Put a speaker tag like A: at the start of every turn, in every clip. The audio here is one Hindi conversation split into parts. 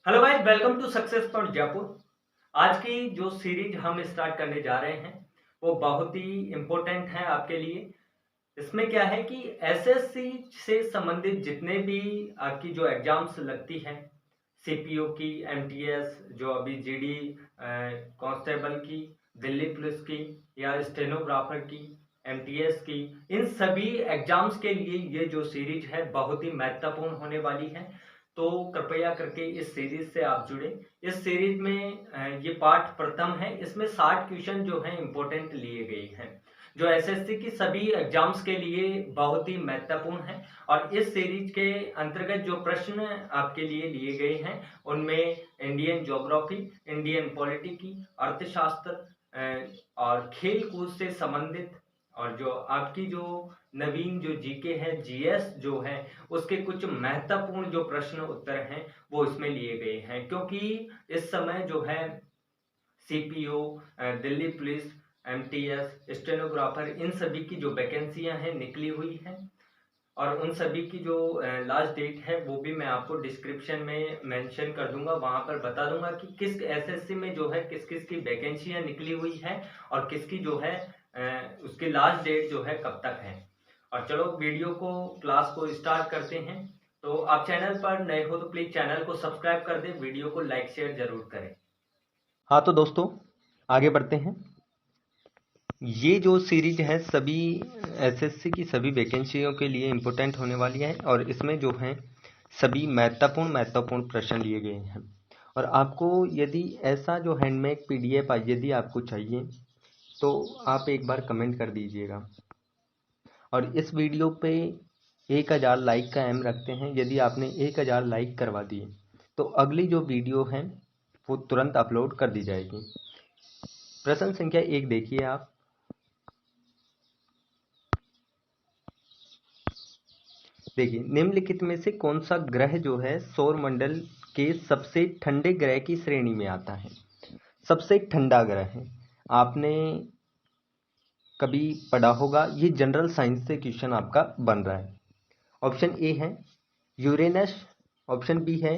A: Hello guys, welcome to success point Jaipur. आज की जो सीरीज हम स्टार्ट करने जा रहे हैं वो बहुत ही इम्पोर्टेंट है आपके लिए। इसमें क्या है कि एसएससी से संबंधित जितने भी आपकी जो एग्जाम्स लगती हैं, सीपीओ की, एमटीएस, जो अभी जीडी कांस्टेबल की, दिल्ली पुलिस की या स्टेनोग्राफर की, एमटीएस की, इन सभी एग्जाम्स के लिए ये जो सीरीज है बहुत ही महत्वपूर्ण होने वाली है। तो कृपया करके इस सीरीज से आप जुड़े। इस सीरीज में ये पार्ट प्रथम है। इसमें 60 क्वेश्चन जो हैं इम्पोर्टेंट लिए गए हैं, जो एसएससी की सभी एग्जाम्स के लिए बहुत ही महत्वपूर्ण है। और इस सीरीज के अंतर्गत जो प्रश्न आपके लिए लिए गए हैं उनमें इंडियन ज्योग्राफी, इंडियन पॉलिटिकी, अर्थशास्त्र और खेल कूद से संबंधित, और जो आपकी जो नवीन जो जीके है, जीएस जो है, उसके कुछ महत्वपूर्ण जो प्रश्न उत्तर हैं वो इसमें लिए गए हैं। क्योंकि इस समय जो है CPO, Delhi police, MTS, stenographer, इन सभी की जो वैकेंसियां हैं निकली हुई हैं। और उन सभी की जो लास्ट डेट है वो भी मैं आपको डिस्क्रिप्शन में मेंशन कर दूंगा, वहां पर बता दूंगा कि किस एसएससी में जो है किस किस की वैकेंसियां निकली हुई है और किसकी जो है उसकी लास्ट डेट जो है कब तक है। और चलो वीडियो को, क्लास को स्टार्ट करते हैं। तो आप चैनल पर नए हो तो प्लीज चैनल को सब्सक्राइब कर दें, वीडियो को लाइक शेयर जरूर करें।
B: हाँ तो दोस्तों, आगे बढ़ते हैं। ये जो सीरीज है सभी एसएससी की सभी वैकेंसियों के लिए इम्पोर्टेंट होने वाली है और इसमें जो है सभी महत्वपूर्ण प्रश्न लिए गए हैं। और आपको यदि ऐसा जो हैंडमेड पीडीएफ यदि आपको चाहिए तो आप एक बार कमेंट कर दीजिएगा। और इस वीडियो पे 1000 लाइक का एम रखते हैं। यदि आपने 1000 लाइक करवा दिए तो अगली जो वीडियो है वो तुरंत अपलोड कर दी जाएगी। प्रश्न संख्या 1 देखिए आप। देखिए, निम्नलिखित में से कौन सा ग्रह जो है सौर मंडल के सबसे ठंडे ग्रह की श्रेणी में आता है? सबसे ठंडा ग्रह है, आपने कभी पढ़ा होगा, ये जनरल साइंस से क्वेश्चन आपका बन रहा है। ऑप्शन ए है यूरेनस, ऑप्शन बी है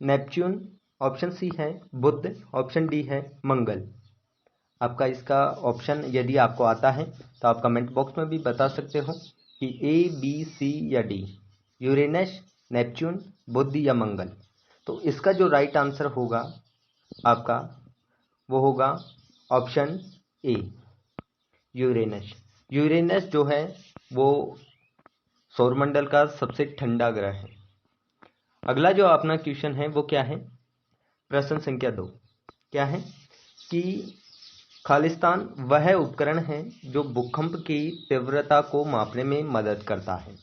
B: नेपच्यून, ऑप्शन सी है बुध, ऑप्शन डी है मंगल। आपका इसका ऑप्शन यदि आपको आता है तो आप कमेंट बॉक्स में भी बता सकते हो कि ए, बी, सी या डी, यूरेनस, नेपच्यून, बुध या मंगल। तो इसका जो राइट आंसर होगा आपका वो होगा ऑप्शन ए, यूरेनस। यूरेनस जो है वो सौरमंडल का सबसे ठंडा ग्रह है। अगला जो अपना क्वेश्चन है वो क्या है? प्रश्न संख्या 2 क्या है कि खालिस्तान वह उपकरण है जो भूकंप की तीव्रता को मापने में मदद करता है।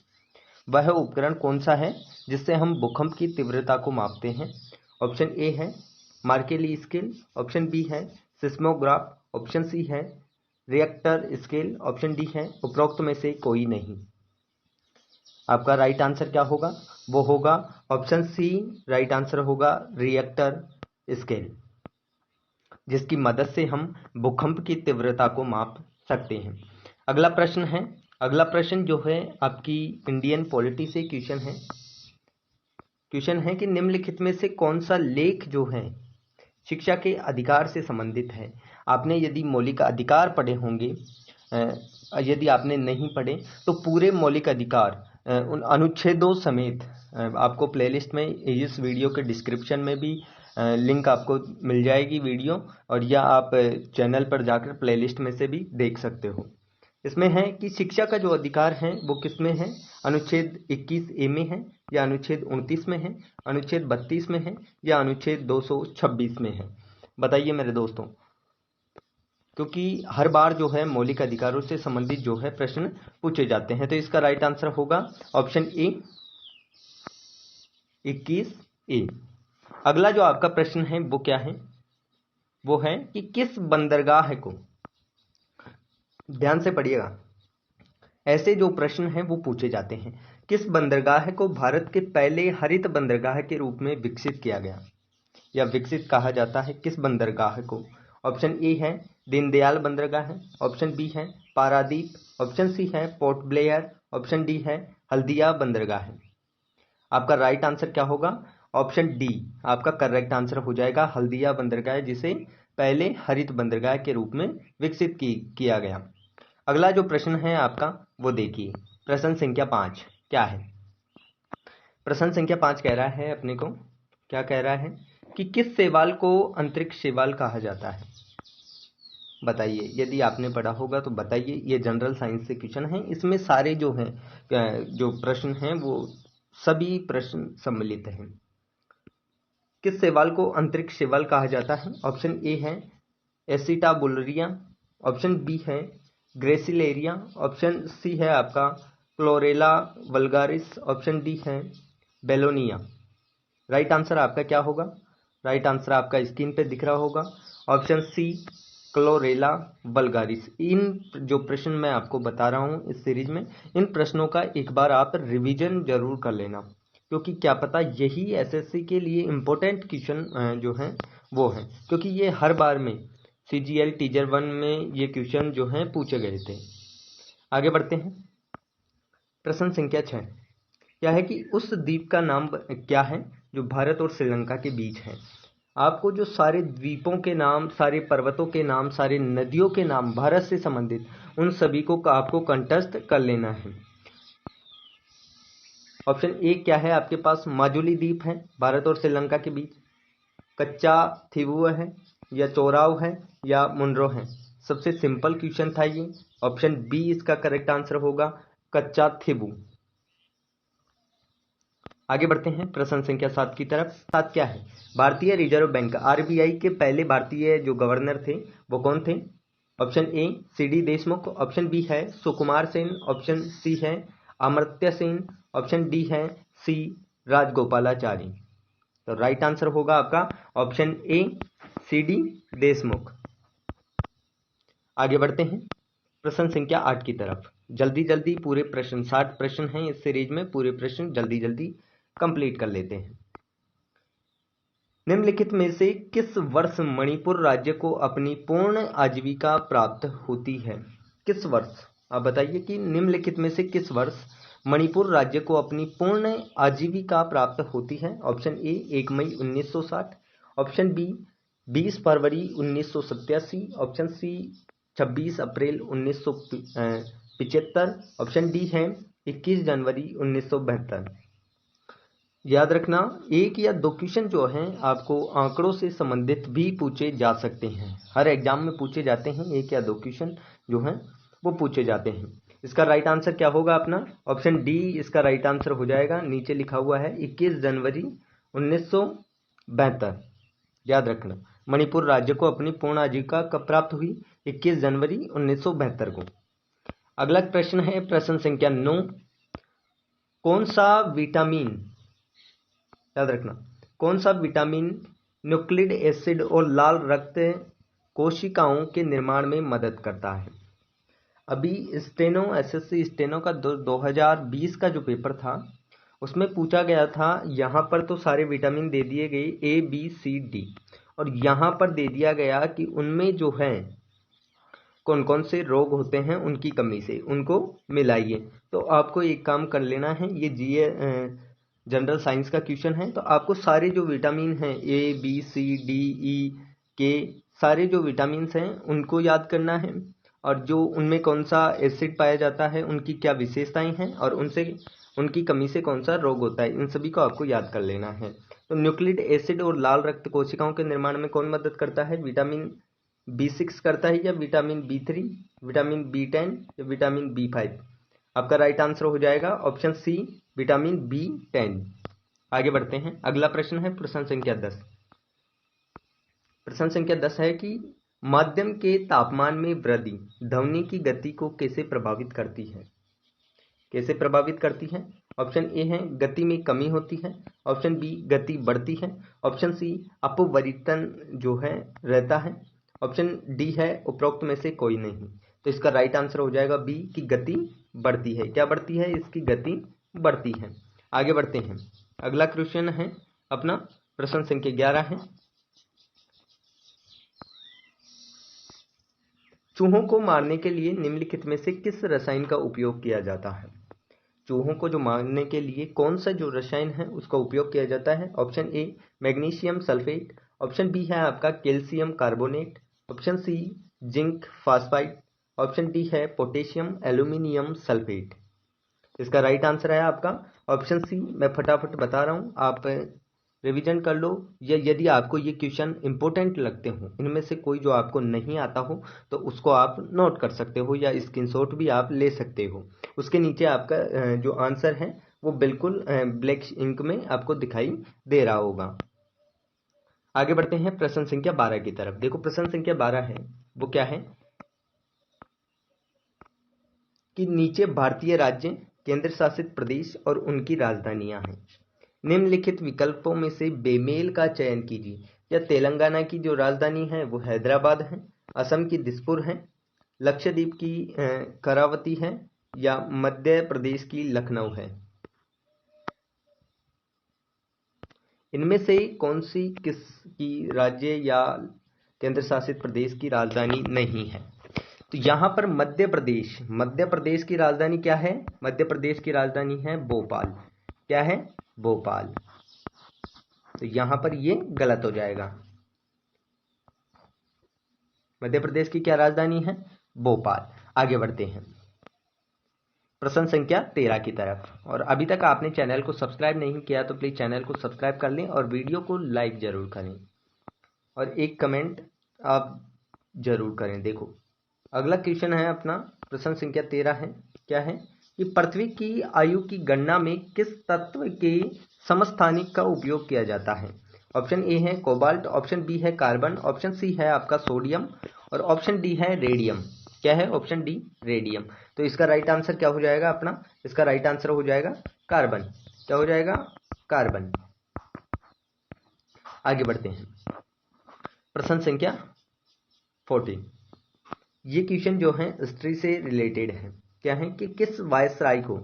B: वह उपकरण कौन सा है जिससे हम भूकंप की तीव्रता को मापते हैं? ऑप्शन ए है मार्केली स्केल, ऑप्शन बी है सिस्मोग्राफ, ऑप्शन सी है रिएक्टर स्केल, ऑप्शन डी है उपरोक्त में से कोई नहीं। आपका राइट आंसर क्या होगा? वो होगा ऑप्शन सी। राइट आंसर होगा रिएक्टर स्केल, जिसकी मदद से हम भूकंप की तीव्रता को माप सकते हैं। अगला प्रश्न है, अगला प्रश्न जो है आपकी इंडियन पॉलिटी से क्वेश्चन है कि निम्नलिखित में से कौन सा लेख जो है शिक्षा के अधिकार से संबंधित है? आपने यदि मौलिक अधिकार पढ़े होंगे, यदि आपने नहीं पढ़े तो पूरे मौलिक अधिकार उन अनुच्छेदों समेत आपको प्लेलिस्ट में इस वीडियो के डिस्क्रिप्शन में भी लिंक आपको मिल जाएगी वीडियो, और या आप चैनल पर जाकर प्लेलिस्ट में से भी देख सकते हो। इसमें है कि शिक्षा का जो अधिकार है वो किस में है? अनुच्छेद 21 ए में है, या अनुच्छेद 29 में है, अनुच्छेद 32 में है, या अनुच्छेद 226 में है? बताइए मेरे दोस्तों, क्योंकि हर बार जो है मौलिक अधिकारों से संबंधित जो है प्रश्न पूछे जाते हैं। तो इसका राइट आंसर होगा ऑप्शन ए, 21 ए। अगला जो आपका प्रश्न है वो क्या है? वो है कि किस बंदरगाह को, ध्यान से पढ़िएगा, ऐसे जो प्रश्न हैं वो पूछे जाते हैं, किस बंदरगाह को भारत के पहले हरित बंदरगाह के रूप में विकसित किया गया या विकसित कहा जाता है? किस बंदरगाह को? ऑप्शन ए है दीनदयाल बंदरगाह, ऑप्शन बी है पारादीप, ऑप्शन सी है पोर्ट ब्लेयर, ऑप्शन डी है हल्दिया बंदरगाह। आपका राइट आंसर क्या होगा? ऑप्शन डी आपका करेक्ट आंसर हो जाएगा, हल्दिया बंदरगाह, जिसे पहले हरित बंदरगाह के रूप में विकसित किया गया। अगला जो प्रश्न है आपका वो देखिए, प्रश्न संख्या 5 क्या है। प्रश्न संख्या 5 कह रहा है अपने को, क्या कह रहा है कि किस शैवाल को अंतरिक्ष शैवाल कहा जाता है। बताइए, यदि आपने पढ़ा होगा तो बताइए। ये जनरल साइंस से क्वेश्चन है, इसमें सारे जो हैं जो प्रश्न हैं वो सभी प्रश्न सम्मिलित हैं। किस शैवाल को अंतरिक्ष शैवाल कहा जाता है। ऑप्शन ए है एसिटाबुलरिया, ऑप्शन बी है ग्रेसिलेरिया, ऑप्शन सी है आपका क्लोरेला वल्गारिस, ऑप्शन डी है बेलोनिया। राइट आंसर आपका क्या होगा। राइट आंसर आपका स्क्रीन पे दिख रहा होगा, ऑप्शन सी क्लोरेला वल्गारिस। इन जो प्रश्न मैं आपको बता रहा हूं इस सीरीज में, इन प्रश्नों का एक बार आप रिवीजन जरूर कर लेना, क्योंकि क्या पता यही एसएससी के लिए इम्पोर्टेंट क्वेश्चन जो हैं वो हैं, क्योंकि ये हर बार में सीजीएल टीचर 1 में ये क्वेश्चन जो हैं पूछे गए थे। आगे बढ़ते हैं। प्रश्न संख्या 6 क्या है कि उस द्वीप का नाम क्या है जो भारत और श्रीलंका के बीच है। आपको जो सारे द्वीपों के नाम, सारे पर्वतों के नाम, सारे नदियों के नाम भारत से संबंधित, उन सभी को आपको कंठस्थ कर लेना है। ऑप्शन ए क्या है आपके पास, माजुली द्वीप है भारत और श्रीलंका के बीच, कच्चा थिबू है या चोराव है या मुनरो है। सबसे सिंपल क्वेश्चन था ये। ऑप्शन बी इसका करेक्ट आंसर होगा, कच्चा थिबू। आगे बढ़ते हैं प्रश्न संख्या 7 की तरफ। 7 क्या है, भारतीय रिजर्व बैंक आरबीआई के पहले भारतीय जो गवर्नर थे वो कौन थे। Option A C D Deshmukh, option B है सुकुमार सेन, ऑप्शन सी है अमर्त्य सेन, ऑप्शन डी है सी राजगोपालाचारी। तो राइट आंसर होगा आपका ऑप्शन ए सीडी देशमुख। आगे बढ़ते हैं प्रश्न संख्या 8 की तरफ। जल्दी जल्दी पूरे प्रश्न, 60 प्रश्न हैं इस सीरीज में, पूरे प्रश्न जल्दी जल्दी कंप्लीट कर लेते हैं। निम्नलिखित में से किस वर्ष मणिपुर राज्य को अपनी पूर्ण आजीविका प्राप्त होती है। किस वर्ष, आप बताइए कि निम्नलिखित में से किस वर्ष मणिपुर राज्य को अपनी पूर्ण आजीविका प्राप्त होती है। ऑप्शन ए 1 मई 1960, ऑप्शन बी 20 फरवरी 1987, ऑप्शन सी 26 अप्रैल 1975, ऑप्शन डी है 21 जनवरी 1972। याद रखना, एक या दो क्वेश्चन जो हैं आपको आंकड़ों से संबंधित भी पूछे जा सकते हैं। हर एग्जाम में पूछे जाते हैं, एक या दो क्वेश्चन जो हैं वो पूछे जाते हैं। इसका राइट आंसर क्या होगा अपना, ऑप्शन डी इसका राइट आंसर हो जाएगा। नीचे लिखा हुआ है 21 जनवरी 1972। याद रखना, मणिपुर राज्य को अपनी पूर्ण आजीविका कब प्राप्त हुई, 21 जनवरी 1972 को। अगला प्रश्न है प्रश्न संख्या 9, कौन सा विटामिन, याद रखना, कौन सा विटामिन न्यूक्लिक एसिड और लाल रक्त कोशिकाओं के निर्माण में मदद करता है। अभी स्टेनो, एसएससी स्टेनो का 2020 का जो पेपर था उसमें पूछा गया था। यहाँ पर तो सारे विटामिन दे दिए गए ए बी सी डी, और यहाँ पर दे दिया गया कि उनमें जो है कौन कौन से रोग होते हैं, उनकी कमी से उनको मिलाइए। तो आपको एक काम कर लेना है, ये जीए जनरल साइंस का क्वेश्चन है, तो आपको सारे जो विटामिन हैं ए बी सी डी ई के, सारे जो विटामिन हैं उनको याद करना है, और जो उनमें कौन सा एसिड पाया जाता है, उनकी क्या विशेषताएं हैं, और उनसे उनकी कमी से कौन सा रोग होता है, इन सभी को आपको याद कर लेना है। तो न्यूक्लिक एसिड और लाल रक्त कोशिकाओं के निर्माण में कौन मदद करता है, विटामिन B6 करता है, या विटामिन B3, विटामिन B10 या विटामिन B5। आपका राइट आंसर हो जाएगा ऑप्शन सी विटामिन B10। आगे बढ़ते हैं। अगला प्रश्न है प्रश्न संख्या 10। प्रश्न संख्या 10 है कि माध्यम के तापमान में वृद्धि ध्वनि की गति को कैसे प्रभावित करती है। कैसे प्रभावित करती है। ऑप्शन ए है गति में कमी होती है, ऑप्शन बी गति बढ़ती है, ऑप्शन सी अपवर्तन जो है रहता है, ऑप्शन डी है उपरोक्त में से कोई नहीं। तो इसका राइट आंसर हो जाएगा बी की गति बढ़ती है। क्या बढ़ती है, इसकी गति बढ़ती है। आगे बढ़ते हैं। अगला क्वेश्चन है अपना प्रश्न संख्या 11 है, चूहों को मारने के लिए निम्नलिखित में से किस रसायन का उपयोग किया जाता है। चूहों को जो मारने के लिए कौन सा जो रसायन है उसका उपयोग किया जाता है? Option A magnesium sulphate, option B है आपका calcium carbonate, option C zinc phosphide, option D है पोटेशियम एल्यूमिनियम सल्फेट। इसका राइट आंसर है आपका ऑप्शन सी। मैं फटाफट बता रहा हूं, आप रिवीजन कर लो, या यदि आपको ये क्वेश्चन इंपॉर्टेंट लगते हो, इनमें से कोई जो आपको नहीं आता हो तो उसको आप नोट कर सकते हो या स्क्रीनशॉट भी आप ले सकते हो। उसके नीचे आपका जो आंसर है वो बिल्कुल ब्लैक इंक में आपको दिखाई दे रहा होगा। आगे बढ़ते हैं प्रश्न संख्या 12 की तरफ। देखो प्रश्न संख्या 12 है वो क्या है कि नीचे भारतीय राज्य, केंद्र शासित प्रदेश और उनकी राजधानियां हैं। निम्नलिखित विकल्पों में से बेमेल का चयन कीजिए। या तेलंगाना की जो राजधानी है वो हैदराबाद है, असम की दिसपुर है, लक्षद्वीप की करावती है, या मध्य प्रदेश की लखनऊ है। इनमें से कौन सी किसकी राज्य या केंद्र शासित प्रदेश की राजधानी नहीं है? तो यहां पर मध्य प्रदेश की राजधानी क्या है? मध्य प्रदेश की राजधानी है भोपाल। क्या है? भोपाल। तो यहां पर ये गलत हो जाएगा। मध्य प्रदेश की क्या राजधानी है? भोपाल। आगे बढ़ते हैं प्रश्न संख्या 13 की तरफ। और अभी तक आपने चैनल को सब्सक्राइब नहीं किया तो प्लीज चैनल को सब्सक्राइब कर लें और वीडियो को लाइक जरूर करें और एक कमेंट आप जरूर करें। देखो अगला क्वेश्चन है अपना, प्रश्न संख्या 13 है। क्या है कि पृथ्वी की आयु की गणना में किस तत्व के समस्थानिक का उपयोग किया जाता है? ऑप्शन ए है कोबाल्ट, ऑप्शन बी है कार्बन, ऑप्शन सी है आपका सोडियम और ऑप्शन डी है रेडियम। क्या है? Option D radium. तो इसका राइट आंसर क्या हो जाएगा अपना? इसका राइट आंसर हो जाएगा कार्बन। क्या हो जाएगा? कार्बन। आगे बढ़ते हैं प्रश्न संख्या 14। ये क्वेश्चन जो है हिस्ट्री से रिलेटेड है। क्या है कि किस वायसराय को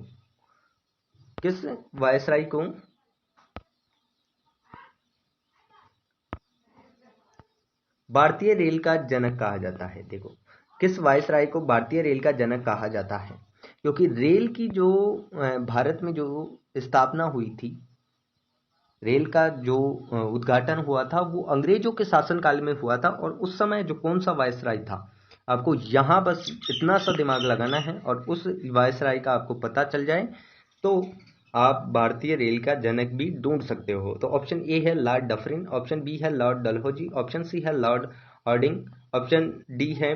B: भारतीय रेल का जनक कहा जाता है? देखो किस वायसराय को भारतीय रेल का जनक कहा जाता है? क्योंकि रेल की जो भारत में जो स्थापना हुई थी, रेल का जो उद्घाटन हुआ था वो अंग्रेजों के शासनकाल में हुआ था। और उस समय जो कौन सा वायसराय था, आपको यहां बस इतना सा दिमाग लगाना है और उस वायसराय का आपको पता चल जाए तो आप भारतीय रेल का जनक भी ढूंढ सकते हो। तो ऑप्शन ए है लॉर्ड डफरिन, ऑप्शन बी है लॉर्ड डलहौजी, ऑप्शन सी है लॉर्ड हार्डिंग, ऑप्शन डी है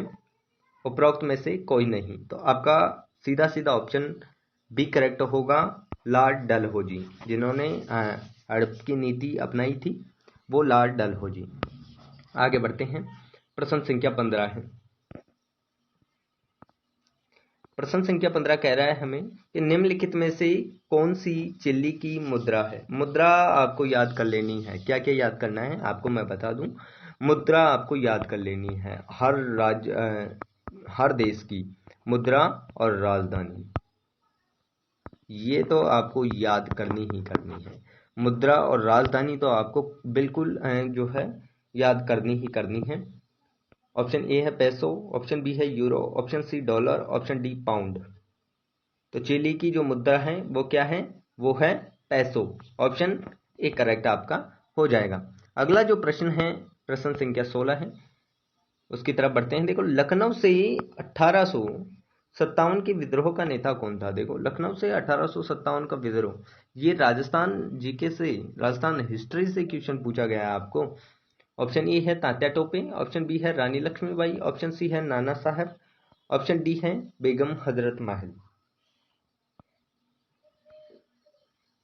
B: उपरोक्त में से कोई नहीं। तो आपका सीधा सीधा ऑप्शन बी करेक्ट होगा, लॉर्ड डलहौजी। जिन्होंने हड़प की नीति अपनाई थी वो लॉर्ड डलहौजी। आगे बढ़ते हैं प्रश्न संख्या 15 है। प्रश्न संख्या 15 कह रहा है हमें कि निम्नलिखित में से कौन सी चिल्ली की मुद्रा है? मुद्रा आपको याद कर लेनी है। क्या क्या याद करना है आपको मैं बता दूं। मुद्रा आपको याद कर लेनी है, हर देश की मुद्रा और राजधानी, ये तो आपको याद करनी ही करनी है। मुद्रा और राजधानी तो आपको बिल्कुल जो है याद करनी ही करनी है। ऑप्शन ए है पैसो, ऑप्शन बी है euro, option C dollar, option D pound. तो चिली की जो मुद्रा है वो क्या है? वो है पैसो। ऑप्शन ए करेक्ट आपका हो जाएगा। अगला जो प्रश्न है प्रश्न संख्या 16 है, उसकी तरफ बढ़ते हैं। देखो लखनऊ से 1857 के विद्रोह का नेता कौन था? देखो लखनऊ से 1857 का विद्रोह, ये राजस्थान जीके से, राजस्थान हिस्ट्री से क्वेश्चन पूछा गया है आपको। ऑप्शन ए है तात्या टोपे, ऑप्शन बी है रानी लक्ष्मीबाई, ऑप्शन सी है नाना साहब, ऑप्शन डी है बेगम हजरत महल।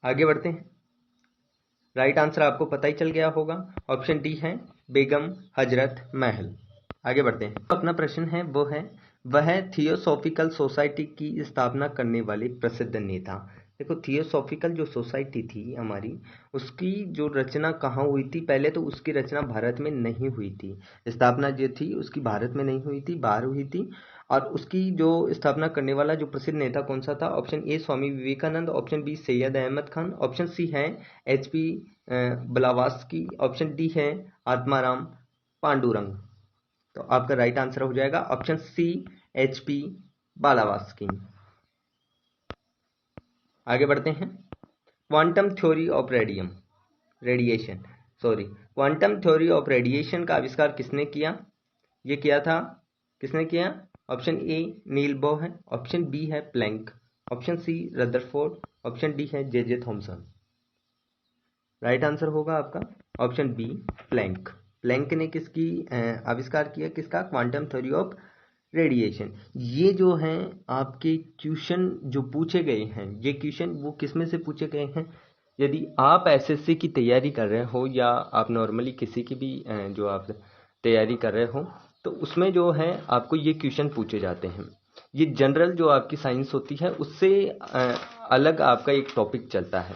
B: आगे बढ़ते हैं, राइट आंसर आपको पता ही चल गया होगा, ऑप्शन डी है बेगम हजरत महल। आगे बढ़ते हैं, अपना प्रश्न है वो है वह थियोसॉफिकल सोसाइटी की स्थापना करने वाले प्रसिद्ध नेता। देखो थियोसॉफिकल जो सोसाइटी थी हमारी, उसकी जो रचना कहाँ हुई थी? पहले तो उसकी रचना भारत में नहीं हुई थी, स्थापना जो थी उसकी भारत में नहीं हुई थी, बाहर हुई थी। और उसकी जो स्थापना करने वाला जो प्रसिद्ध नेता कौन सा था? Option A Swami Vivekananda, option B Syed Ahmad Khan, option C है HP ब्लावात्स्की, ऑप्शन डी है आत्माराम पांडुरंग। तो आपका राइट आंसर हो जाएगा ऑप्शन सी HP ब्लावात्स्की। आगे बढ़ते हैं। Quantum theory of quantum theory of radiation का आविष्कार किसने किया? ये किया था, किसने किया? ऑप्शन ए नील बोर है, ऑप्शन बी है Planck, option C Rutherford, option D है जे थॉमसन। राइट आंसर होगा आपका ऑप्शन बी प्लैंक। प्लैंक ने किसकी आविष्कार किया? किसका? Quantum theory of radiation. ये जो हैं आपके क्वेश्चन जो पूछे गए हैं, ये क्वेश्चन वो किस में से पूछे गए हैं? यदि आप एसएससी की तैयारी कर रहे हो या आप नॉर्मली किसी की भी जो आप तैयारी कर रहे हो, तो उसमें जो है आपको ये क्वेश्चन पूछे जाते हैं। ये जनरल जो आपकी साइंस होती है उससे अलग आपका एक टॉपिक चलता है।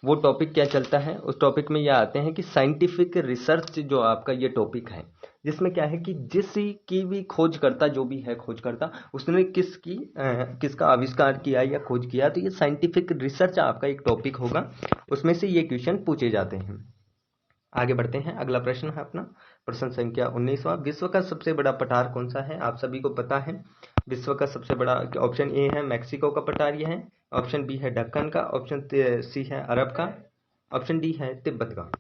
B: वो टॉपिक क्या चलता है? उस टॉपिक में ये आते हैं कि साइंटिफिक रिसर्च जो आपका ये टॉपिक है, जिसमें क्या है कि जिस की भी खोजकर्ता जो भी है खोजकर्ता, उसने किसका आविष्कार किया या खोज किया, तो ये साइंटिफिक रिसर्च आपका एक टॉपिक होगा, उसमें से ये क्वेश्चन पूछे जाते हैं। आगे बढ़ते हैं। अगला प्रश्न है अपना प्रश्न संख्या 19वां। विश्व का सबसे बड़ा पठार कौन सा है? आप सभी को पता है विश्व का सबसे बड़ा, ऑप्शन ए है मैक्सिको का पठार ये है, ऑप्शन बी है दक्कन का, ऑप्शन सी है अरब का, ऑप्शन डी है तिब्बत का।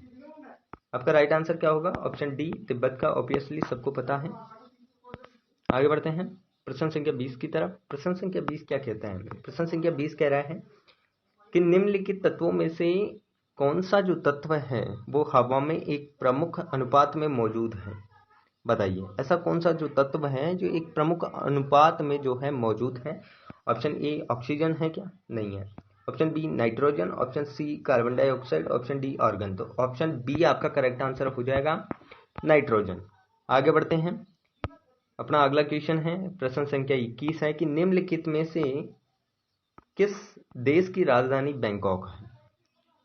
B: आपका राइट आंसर क्या होगा? ऑप्शन डी तिब्बत का, ऑब्वियसली सबको पता है। आगे बढ़ते हैं प्रश्न संख्या 20 की तरफ। प्रश्न संख्या 20 क्या कहता है? प्रश्न संख्या 20 कह रहा है कि निम्नलिखित तत्वों में से कौन सा जो तत्व है वो हवा में एक प्रमुख अनुपात में मौजूद है? बताइए, ऐसा कौन सा जो तत्व है जो एक प्रमुख अनुपात में जो है मौजूद है? ऑप्शन ए ऑक्सीजन है क्या? नहीं है। Option B nitrogen, option C carbon dioxide, option D organ. तो ऑप्शन बी आपका करेक्ट आंसर हो जाएगा नाइट्रोजन। आगे बढ़ते हैं। अपना अगला क्वेश्चन है प्रश्न संख्या 21 है कि निम्नलिखित में से किस देश की राजधानी बैंकॉक है?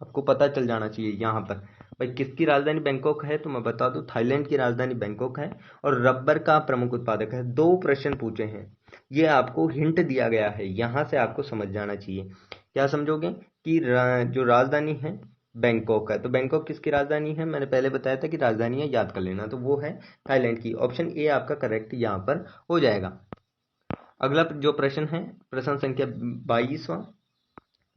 B: आपको पता चल जाना चाहिए यहाँ पर भाई किसकी राजधानी बैंकॉक है, तो मैं बता दूं थाईलैंड की राजधानी बैंकॉक है और रबर का प्रमुख उत्पादक है। 2 प्रश्न पूछे हैं, ये आपको हिंट दिया गया है, यहाँ से आपको समझ जाना चाहिए। क्या समझोगे कि जो राजधानी है बैंकॉक है, तो बैंकॉक किसकी राजधानी है? मैंने पहले बताया था कि राजधानी है, याद कर लेना, तो वो है थाईलैंड की। ऑप्शन ए आपका करेक्ट यहाँ पर हो जाएगा। अगला जो प्रश्न है प्रश्न संख्या 22वां,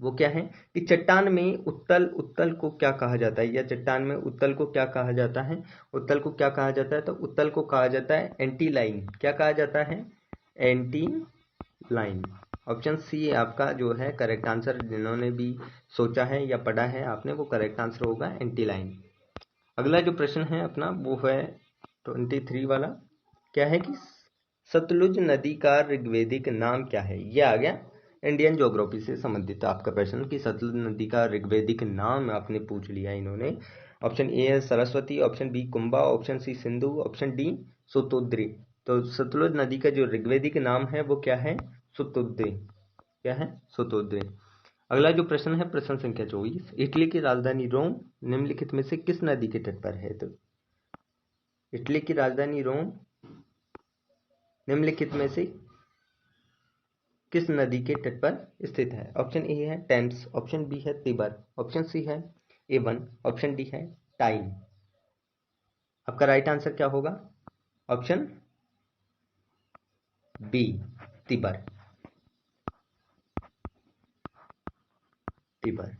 B: वो क्या है कि चट्टान में उत्तल उत्तल को क्या कहा जाता है, या चट्टान में उत्तल को क्या कहा जाता है? उत्तल को क्या कहा जाता है? तो उत्तल को कहा जाता है एंटी लाइन। क्या कहा जाता है? Anti line. ऑप्शन सी आपका जो है करेक्ट आंसर, जिन्होंने भी सोचा है या पढ़ा है आपने, वो करेक्ट आंसर होगा एंटी लाइन। अगला जो प्रश्न है अपना वो है 23 वाला। क्या है कि सतलुज नदी का ऋग्वेदिक नाम क्या है? ये आ गया इंडियन ज्योग्राफी से संबंधित आपका प्रश्न कि सतलुज नदी का ऋग्वेदिक नाम आपने पूछ लिया इन्होंने। ऑप्शन ए है Saraswati, option B Kumbha, option C Sindhu, option D Sutudri. तो सतलुज नदी का जो ऋग्वेदिक नाम है वो क्या है? सुतुद्री। क्या है? सुतुद्री। अगला जो प्रश्न है प्रश्न संख्या 24। इटली की राजधानी रोम निम्नलिखित में से किस नदी के तट पर है? तो इटली की राजधानी रोम निम्नलिखित में से किस नदी के तट पर स्थित है? ऑप्शन ए है टेम्स, ऑप्शन बी है तिबर, ऑप्शन सी है एवन, ऑप्शन डी है टाइम। आपका राइट आंसर क्या होगा? Option B Tiber. Tiber.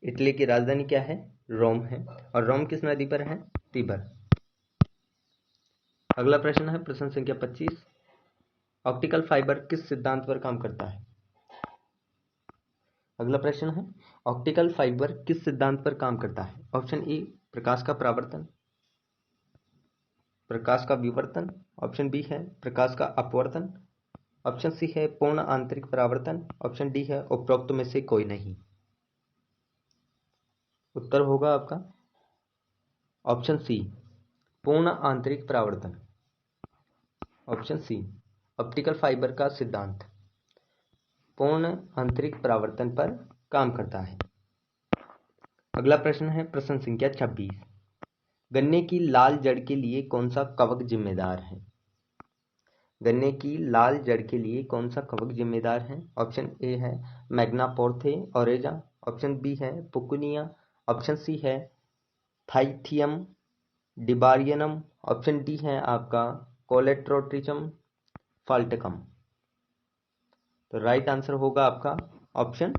B: Italy की राजधानी क्या है? रोम है, और रोम किस नदी पर है? तिबर। अगला प्रश्न है प्रश्न संख्या 25। ऑप्टिकल फाइबर किस सिद्धांत पर काम करता है? अगला प्रश्न है ऑप्टिकल फाइबर किस सिद्धांत पर काम करता है? ऑप्शन ए प्रकाश का परावर्तन, प्रकाश का विवर्तन, ऑप्शन बी है प्रकाश का अपवर्तन, ऑप्शन सी है पूर्ण आंतरिक परावर्तन, ऑप्शन डी है उपरोक्त में से कोई नहीं। उत्तर होगा आपका ऑप्शन सी पूर्ण आंतरिक परावर्तन। ऑप्शन सी ऑप्टिकल फाइबर का सिद्धांत पूर्ण आंतरिक परावर्तन पर काम करता है। अगला प्रश्न है प्रश्न संख्या 26। गन्ने की लाल जड़ के लिए कौन सा कवक जिम्मेदार है? गन्ने की लाल जड़ के लिए कौन सा कवक जिम्मेदार है? ऑप्शन ए है मैग्नापोर्थे ओरेजा, ऑप्शन बी है पुकुनिया, ऑप्शन सी है थाइथियम डिबारियनम, ऑप्शन डी है आपका कोलेट्रोट्रिचम फाल्टकम। तो राइट आंसर होगा आपका ऑप्शन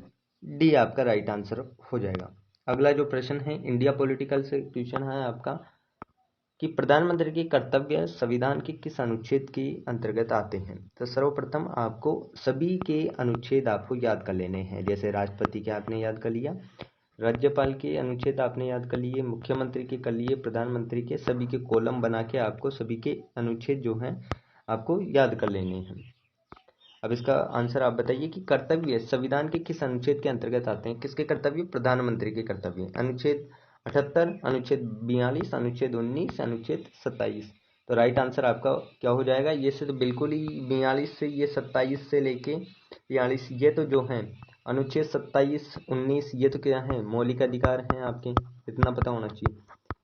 B: डी आपका राइट आंसर हो जाएगा। अगला जो प्रश्न है इंडिया पॉलिटिकल से क्वेश्चन है आपका कि प्रधानमंत्री के कर्तव्य संविधान के किस अनुच्छेद के अंतर्गत आते हैं। तो सर्वप्रथम आपको सभी के अनुच्छेद आपको याद कर लेने हैं। जैसे राष्ट्रपति के आपने याद कर लिया, राज्यपाल के अनुच्छेद आपने याद कर लिए, मुख्यमंत्री के कर लिए, प्रधानमंत्री के, सभी के कॉलम बना के आपको सभी के अनुच्छेद जो हैं आपको याद कर लेने हैं। अब इसका आंसर आप बताइए कि कर्तव्य संविधान के किस अनुच्छेद के अंतर्गत आते हैं। किसके कर्तव्य? प्रधानमंत्री के कर्तव्य। अनुच्छेद 78, अनुच्छेद 42, अनुच्छेद 19, अनुच्छेद 27। तो राइट आंसर आपका क्या हो जाएगा? ये से तो बिल्कुल ही 42 से ये 27 से लेके 42 ये तो जो है अनुच्छेद 27, 19 ये तो क्या है? मौलिक अधिकार हैं आपके, इतना पता होना चाहिए।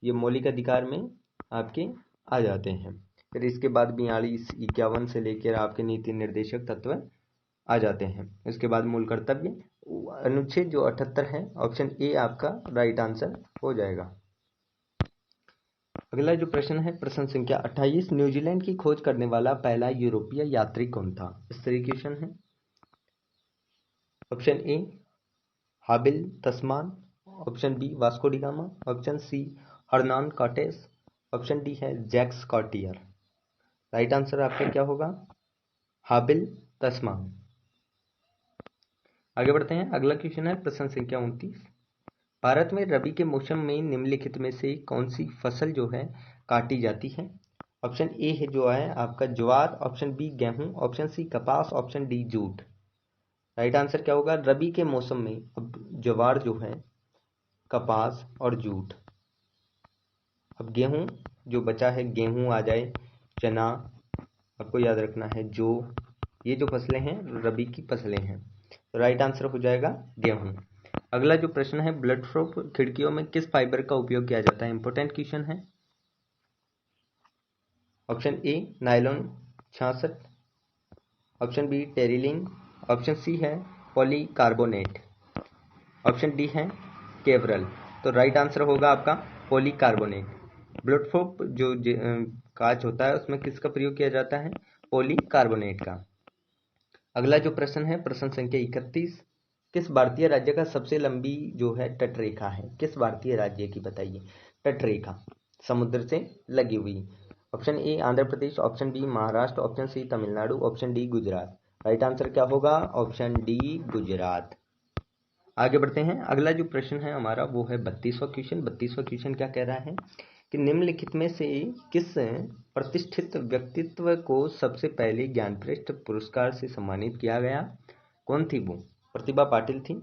B: ये मौलिक अधिकार में आपके आ जाते हैं। फिर इसके बाद 42, 51 से लेकर आपके नीति निर्देशक तत्व आ जाते हैं। इसके बाद मूल कर्तव्य अनुच्छेद जो 78 है, ऑप्शन ए आपका राइट आंसर हो जाएगा। अगला जो प्रश्न है प्रश्न संख्या 28, न्यूजीलैंड की खोज करने वाला पहला यूरोपीय यात्री कौन था। इस तरह क्वेश्चन है। Option A Abel Tasman, option B Vasco da Gama, option C Hernan Cortes, option D है जैक्स कॉर्टियर। राइट आंसर आपका क्या होगा? हाबिल तस्मान। आगे बढ़ते हैं। अगला क्वेश्चन है प्रश्न संख्या 29, भारत में रबी के मौसम में निम्नलिखित में से कौन सी फसल जो है काटी जाती है। ऑप्शन ए है जो है आपका ज्वार, ऑप्शन बी गेहूं, ऑप्शन सी कपास, option D jute. Right answer क्या होगा? रबी के मौसम में अब ज्वार जो है, कपास और जूट। अब गेहूं जो बचा है, गेहूं आ जाए, चना आपको याद रखना है, जो ये जो फसलें हैं रबी की फसलें हैं। तो राइट आंसर हो जाएगा गेहूं। अगला जो प्रश्न है ब्लड प्रूफ खिड़कियों में किस फाइबर का उपयोग किया जाता है। इंपॉर्टेंट क्वेश्चन है। Option A nylon 66, option B terylene, option C है पॉलीकार्बोनेट, ऑप्शन डी है केवरल। तो राइट आंसर होगा आपका पॉलीकार्बोनेट। ब्लड प्रूफ जो कांच होता है उसमें किसका प्रयोग किया जाता है? पॉलीकार्बोनेट का। अगला जो प्रश्न है प्रश्न संख्या 31, किस भारतीय राज्य का सबसे लंबी जो है तटरेखा है। किस भारतीय राज्य की बताइए तटरेखा समुद्र से लगी हुई। Option A Andhra Pradesh, option B Maharashtra, option C Tamil Nadu, option D Gujarat. Right answer क्या होगा? Option D Gujarat. आगे बढ़ते हैं। अगला जो प्रश्न है हमारा वो है 32वां क्वेश्चन। 32वां क्वेश्चन क्या कह रहा है कि निम्नलिखित में से किस प्रतिष्ठित व्यक्तित्व को सबसे पहले ज्ञानपीठ पुरस्कार से सम्मानित किया गया। कौन थी वो? प्रतिभा पाटिल थी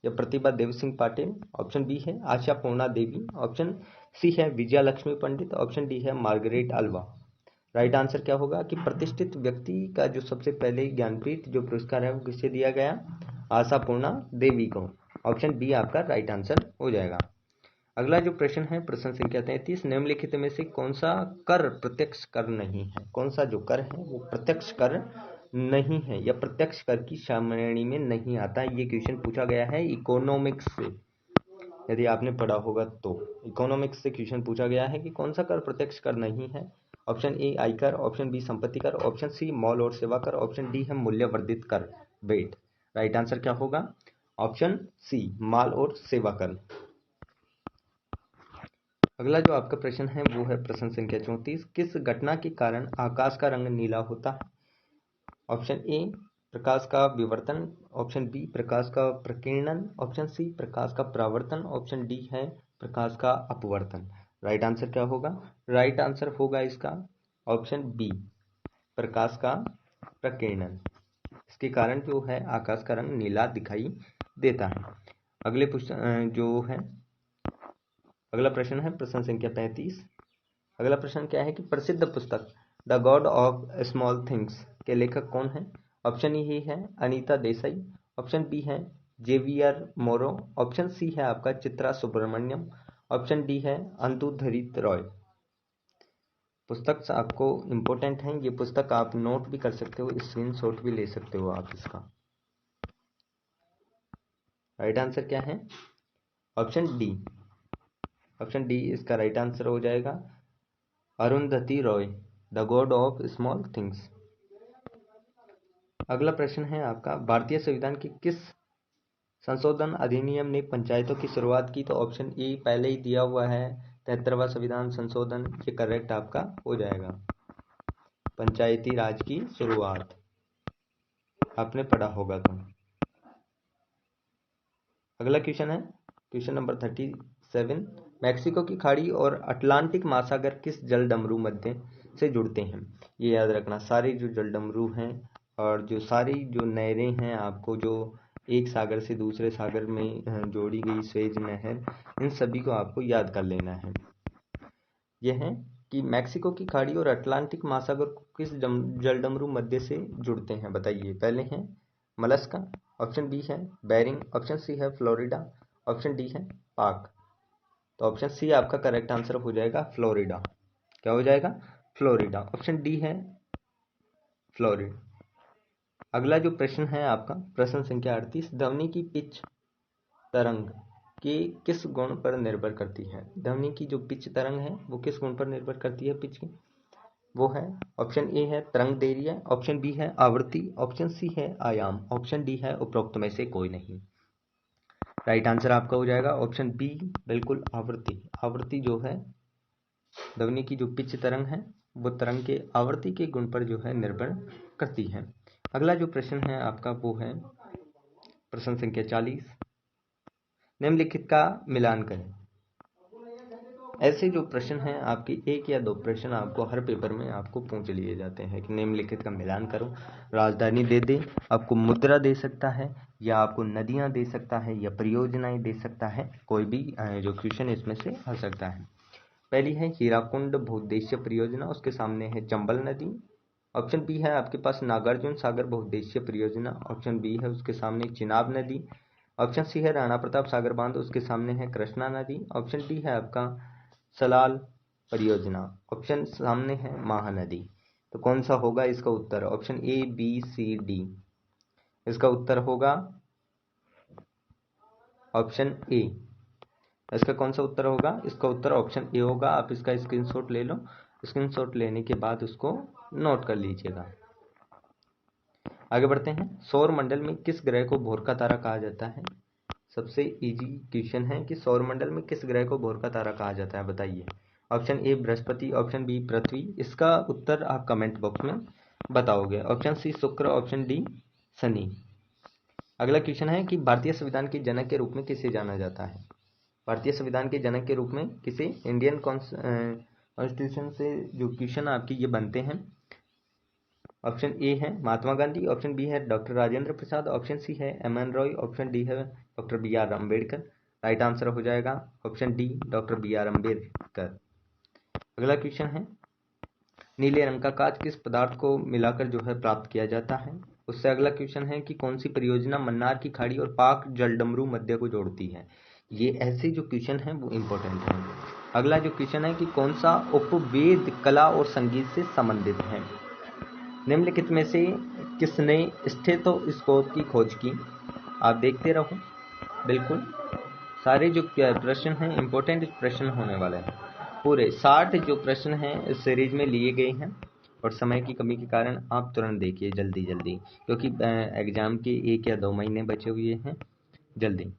B: या प्रतिभा देव सिंह पाटिल, ऑप्शन बी है आशा पूर्णा देवी, ऑप्शन सी है विजया लक्ष्मी पंडित, ऑप्शन डी है मार्गरेट अल्वा। राइट आंसर क्या होगा कि प्रतिष्ठित व्यक्ति का जो सबसे पहले ज्ञानपीठ जो पुरस्कार है वो किसे दिया गया? आशा पूर्णा देवी को। ऑप्शन बी आपका राइट आंसर हो जाएगा। अगला जो प्रश्न है प्रश्न संख्या 33, निम्नलिखित में से कौन सा कर प्रत्यक्ष कर नहीं है। कौन सा जो कर है वो प्रत्यक्ष कर नहीं है या प्रत्यक्ष कर की श्रेणी में नहीं आता। ये क्वेश्चन पूछा गया है इकोनॉमिक्स से। यदि आपने पढ़ा होगा तो इकोनॉमिक्स से क्वेश्चन पूछा गया है कि कौन सा कर प्रत्यक्ष कर नहीं है। ऑप्शन ए आयकर, ऑप्शन बी संपत्ति कर, ऑप्शन सी माल और सेवा कर, ऑप्शन डी है मूल्य वर्धित कर वेट। राइट आंसर क्या होगा? ऑप्शन सी माल और सेवा कर। अगला जो आपका प्रश्न है वो है प्रश्न संख्या 34, किस घटना के कारण आकाश का रंग नीला होता है। ऑप्शन ए प्रकाश का विवर्तन, ऑप्शन बी प्रकाश का प्रकीर्णन, ऑप्शन सी प्रकाश का परावर्तन, ऑप्शन डी है प्रकाश का अपवर्तन। राइट आंसर क्या होगा? राइट आंसर होगा इसका ऑप्शन बी प्रकाश का प्रकीर्णन। इसके कारण जो है आकाश का रंग नीला दिखाई देता है। अगले जो है अगला प्रश्न है प्रश्न संख्या 35। अगला प्रश्न क्या है कि प्रसिद्ध पुस्तक the God of small things के लेखक कौन है। ऑप्शन ए है अनीता देसाई, ऑप्शन बी है जेवियर मोरो, ऑप्शन सी है आपका चित्रा सुब्रमण्यम, ऑप्शन डी है अंतुधरित रॉय। पुस्तक आपको इम्पोर्टेंट है, ये पुस्तक आप नोट भी कर सकते हो, स्क्रीनशॉट भी ले सकते हो आप इसका। राइट आंसर क्या है? Option D. ऑप्शन डी इसका राइट आंसर हो जाएगा Arundhati Roy the God of small things. अगला प्रश्न है आपका भारतीय संविधान के किस संशोधन अधिनियम ने पंचायतों की शुरुआत की, तो ऑप्शन ए पहले ही दिया हुआ है, 73वां संविधान संशोधन, ये करेक्ट आपका हो जाएगा। पंचायती राज की शुरुआत आपने पढ़ा होगा तो। अगला क्वेश्चन है क्वेश्चन नंबर 37। मैक्सिको की खाड़ी और अटलांटिक महासागर किस जलडमरू मध्य से जुड़ते हैं? ये याद रखना, सारे जो जलडमरू हैं और जो सारी जो नहरें हैं आपको जो एक सागर से दूसरे सागर में जोड़ी गई स्वेज नहर, इन सभी को आपको याद कर लेना है। यह है कि मैक्सिको की खाड़ी और अटलांटिक महासागर किस जलडमरू मध्य से जुड़ते हैं, बताइए। पहले हैं मलस्का, ऑप्शन बी है बेरिंग, ऑप्शन सी है फ्लोरिडा, ऑप्शन डी है पाक। तो ऑप्शन सी आपका करेक्ट आंसर हो जाएगा फ्लोरिडा। क्या हो जाएगा? फ्लोरिडा। ऑप्शन डी है फ्लोरिडा। अगला जो प्रश्न है आपका प्रश्न संख्या 38। ध्वनि की पिच तरंग के किस गुण पर निर्भर करती है? ध्वनि की जो पिच तरंग है वो किस गुण पर निर्भर करती है पिच की? वो है ऑप्शन ए है तरंग दैर्ध्य, ऑप्शन बी है आवृत्ति, ऑप्शन सी है आयाम, ऑप्शन डी है उपरोक्त में से कोई नहीं। राइट आंसर आपका हो जाएगा ऑप्शन बी, बिल्कुल आवृत्ति। आवृत्ति जो है ध्वनि की जो पिच तरंग है वो तरंग के आवृत्ति के गुण पर जो है निर्भर करती है। अगला जो प्रश्न है आपका वो है प्रश्न संख्या 40। निम्नलिखित का मिलान करें। ऐसे जो प्रश्न हैं आपके एक या दो प्रश्न आपको हर पेपर में आपको पूछ लिए जाते हैं कि निम्नलिखित का मिलान करो। राजधानी दे दे, आपको मुद्रा दे सकता है, या आपको नदियां दे सकता है, या परियोजनाएं दे सकता है। कोई भी जो क्वेश्चन इसमें से आ सकता है। पहली है हीराकुंड बहुउद्देशीय परियोजना, उसके सामने है चंबल नदी। ऑप्शन बी है आपके पास नागार्जुन सागर बहुउद्देशीय परियोजना, ऑप्शन बी है उसके सामने चिनाब नदी। ऑप्शन सी है राणा प्रताप सागर बांध, उसके सामने है कृष्णा नदी। ऑप्शन डी है आपका सलाल परियोजना, ऑप्शन सामने है महानदी। तो कौन सा होगा इसका उत्तर? Option A B C D. इसका उत्तर होगा ऑप्शन ए। इसका कौन सा उत्तर होगा? इसका उत्तर ऑप्शन ए होगा। आप इसका स्क्रीनशॉट ले लो, स्क्रीनशॉट लेने के बाद उसको नोट कर लीजिएगा। आगे बढ़ते हैं। सौर मंडल में किस ग्रह को भोर का तारा कहा जाता है? सबसे इजी क्वेश्चन है कि सौर मंडल में किस ग्रह को भोर का तारा कहा जाता है, बताइए। Option A Brihaspati, option B Prithvi. इसका उत्तर आप कमेंट बॉक्स में बताओगे। ऑप्शन सी शुक्र, ऑप्शन डी शनि। अगला क्वेश्चन है कि भारतीय संविधान के जनक के रूप में किसे जाना जाता है? भारतीय संविधान के जनक के रूप में किसे? इंडियन कॉन्स्टिट्यूशन से जो क्वेश्चन आपके ये बनते हैं। ऑप्शन ए है महात्मा गांधी, ऑप्शन बी है doctor Rajendra Prasad, option C है एम.एन. रॉय, ऑप्शन डी है doctor B R. Ambedkar. Right answer हो जाएगा option D, doctor B R. Ambedkar. अगला क्वेश्चन है नीले रंग का कांच किस पदार्थ को मिलाकर जो है प्राप्त किया जाता है? उससे अगला क्वेश्चन है कि कौन सी परियोजना मन्नार की खाड़ी और पाक जलडमरू मध्य को जोड़ती है? ये ऐसे जो क्वेश्चन हैं वो इंपॉर्टेंट हैं। अगला जो क्वेश्चन है कि कौन सा उपवेद कला और संगीत से संबंधित है? निम्नलिखित में से किसने स्टेथोस्कोप की खोज की? आप देखते रहो, बिल्कुल सारे जो प्रश्न हैं इंपॉर्टेंट प्रश्न होने वाले हैं। पूरे 60 जो प्रश्न हैं इस सीरीज में लिए गए हैं, और समय की कमी के कारण आप तुरंत देखिए जल्दी जल्दी, क्योंकि एग्जाम के 1 या 2 महीने बचे हुए हैं। जल्दी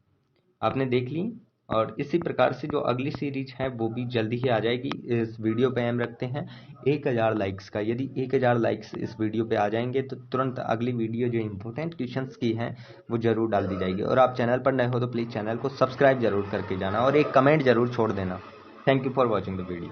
B: आपने देख ली, और इसी प्रकार से जो अगली सीरीज है वो भी जल्दी ही आ जाएगी। इस वीडियो पे हम रखते हैं 1000 लाइक्स का। यदि 1000 लाइक्स इस वीडियो पे आ जाएंगे तो तुरंत अगली वीडियो जो इंपॉर्टेंट क्वेश्चंस की है वो जरूर डाल दी जाएगी। और आप चैनल पर नए हो तो प्लीज़ चैनल को सब्सक्राइब जरूर करके जाना और एक कमेंट जरूर छोड़ देना। Thank you for watching the video.